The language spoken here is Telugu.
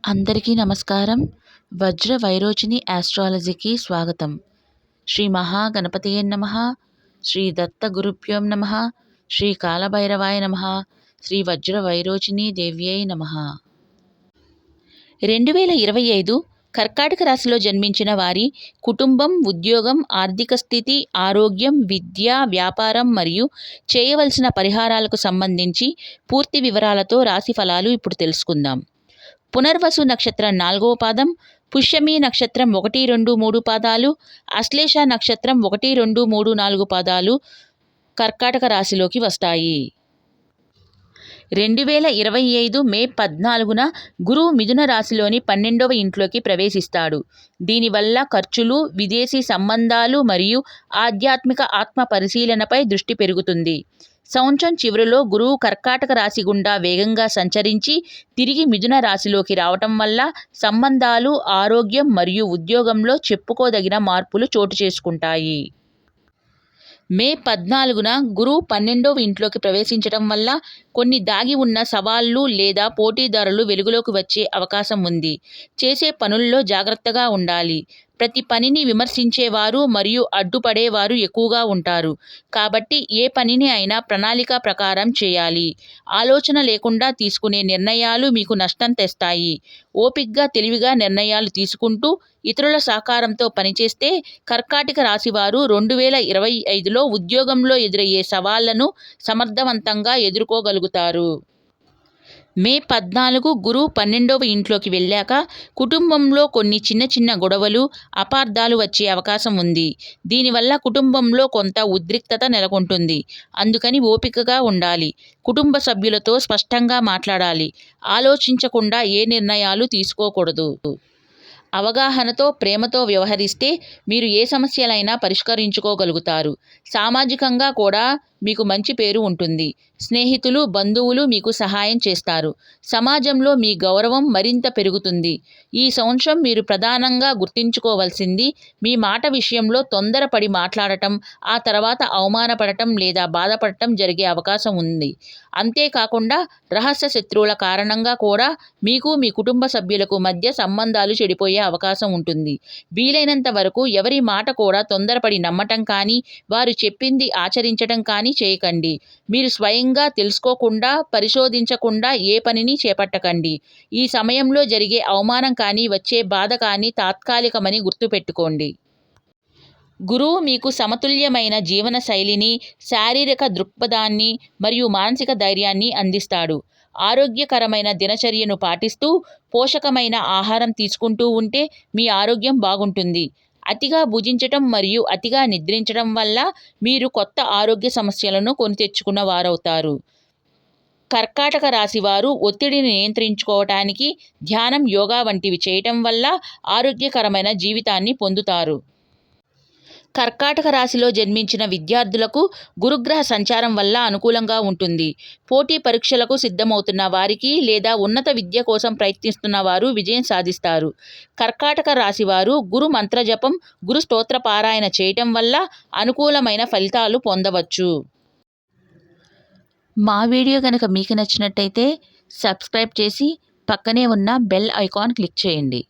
అందరికీ నమస్కారం. వజ్ర వైరోచిని ఆస్ట్రాలజీకి స్వాగతం. శ్రీ మహాగణపతయే నమః. శ్రీ దత్త గురుభ్యోం నమః. శ్రీ కాలభైరవాయ నమః. శ్రీ వజ్ర వైరోచిని దేవ్యై నమః. 2025 కర్కాటక రాశిలో జన్మించిన వారి కుటుంబం, ఉద్యోగం, ఆర్థిక స్థితి, ఆరోగ్యం, విద్య, వ్యాపారం మరియు చేయవలసిన పరిహారాలకు సంబంధించి పూర్తి వివరాలతో రాశి ఫలాలు ఇప్పుడు తెలుసుకుందాం. పునర్వసు నక్షత్రం 4వ పాదం, పుష్యమి నక్షత్రం 1, 2, 3 పాదాలు, అశ్లేష నక్షత్రం 1, 2, 3, 4 పాదాలు కర్కాటక రాశిలోకి వస్తాయి. 2025 మే 14న గురువు మిథున రాశిలోని 12వ ఇంట్లోకి ప్రవేశిస్తాడు. దీనివల్ల ఖర్చులు, విదేశీ సంబంధాలు మరియు ఆధ్యాత్మిక ఆత్మ పరిశీలనపై దృష్టి పెరుగుతుంది. సంవత్సరం చివరిలో గురువు కర్కాటక రాశి గుండా వేగంగా సంచరించి తిరిగి మిథున రాశిలోకి రావటం వల్ల సంబంధాలు, ఆరోగ్యం మరియు ఉద్యోగంలో చెప్పుకోదగిన మార్పులు చోటు చేసుకుంటాయి. మే 14న గురువు 12వ ఇంట్లోకి ప్రవేశించడం వల్ల కొన్ని దాగి ఉన్న సవాళ్లు లేదా పోటీదారులు వెలుగులోకి వచ్చే అవకాశం ఉంది. చేసే పనుల్లో జాగ్రత్తగా ఉండాలి. ప్రతి పనిని విమర్శించేవారు మరియు అడ్డుపడేవారు ఎక్కువగా ఉంటారు. కాబట్టి ఏ పనిని అయినా ప్రణాళిక ప్రకారం చేయాలి. ఆలోచన లేకుండా తీసుకునే నిర్ణయాలు మీకు నష్టం తెస్తాయి. ఓపిగ్గా, తెలివిగా నిర్ణయాలు తీసుకుంటూ ఇతరుల సహకారంతో పనిచేస్తే కర్కాటక రాశివారు 2025లో ఉద్యోగంలో ఎదురయ్యే సవాళ్లను సమర్థవంతంగా ఎదుర్కోగలుగుతారు. మే 14 గురువు 12వ ఇంట్లోకి వెళ్ళాక కుటుంబంలో కొన్ని చిన్న గొడవలు, అపార్థాలు వచ్చే అవకాశం ఉంది. దీనివల్ల కుటుంబంలో కొంత ఉద్రిక్తత నెలకొంటుంది. అందుకని ఓపికగా ఉండాలి. కుటుంబ సభ్యులతో స్పష్టంగా మాట్లాడాలి. ఆలోచించకుండా ఏ నిర్ణయాలు తీసుకోకూడదు. అవగాహనతో, ప్రేమతో వ్యవహరిస్తే మీరు ఏ సమస్యలైనా పరిష్కరించుకోగలుగుతారు. సామాజికంగా కూడా మీకు మంచి పేరు ఉంటుంది. స్నేహితులు, బంధువులు మీకు సహాయం చేస్తారు. సమాజంలో మీ గౌరవం మరింత పెరుగుతుంది. ఈ సంవత్సరం మీరు ప్రధానంగా గుర్తుంచుకోవాల్సింది మీ మాట విషయంలో తొందరపడి మాట్లాడటం, ఆ తర్వాత అవమానపడటం లేదా బాధపడటం జరిగే అవకాశం ఉంది. అంతేకాకుండా రహస్య శత్రువుల కారణంగా కూడా మీకు, మీ కుటుంబ సభ్యులకు మధ్య సంబంధాలు చెడిపోయే అవకాశం ఉంటుంది. వీలైనంత వరకు ఎవరి మాట కూడా తొందరపడి నమ్మటం కానీ, వారు చెప్పింది ఆచరించడం కానీ చేయకండి. మీరు స్వయంగా తెలుసుకోకుండా, పరిశోధించకుండా ఏ పనిని చేపట్టకండి. ఈ సమయంలో జరిగే అవమానం కానీ, వచ్చే బాధ కానీ తాత్కాలికమని గుర్తుపెట్టుకోండి. గురువు మీకు సమతుల్యమైన జీవన శైలిని, శారీరక దృక్పథాన్ని మరియు మానసిక ధైర్యాన్ని అందిస్తాడు. ఆరోగ్యకరమైన దినచర్యను పాటిస్తూ పోషకమైన ఆహారం తీసుకుంటూ ఉంటే మీ ఆరోగ్యం బాగుంటుంది. అతిగా భుజించటం మరియు అతిగా నిద్రించడం వల్ల మీరు కొత్త ఆరోగ్య సమస్యలను కొని తెచ్చుకున్న వారవుతారు. కర్కాటక రాశి వారు ఒత్తిడిని నియంత్రించుకోవటానికి ధ్యానం, యోగా వంటివి చేయటం వల్ల ఆరోగ్యకరమైన జీవితాన్ని పొందుతారు. కర్కాటక రాశిలో జన్మించిన విద్యార్థులకు గురుగ్రహ సంచారం వల్ల అనుకూలంగా ఉంటుంది. పోటీ పరీక్షలకు సిద్ధమవుతున్న వారికి లేదా ఉన్నత విద్య కోసం ప్రయత్నిస్తున్న వారు విజయం సాధిస్తారు. కర్కాటక రాశి వారు గురు మంత్రజపం, గురు స్తోత్ర పారాయణ చేయటం వల్ల అనుకూలమైన ఫలితాలు పొందవచ్చు. మా వీడియో కనుక మీకు నచ్చినట్టయితే సబ్స్క్రైబ్ చేసి పక్కనే ఉన్న బెల్ ఐకాన్ క్లిక్ చేయండి.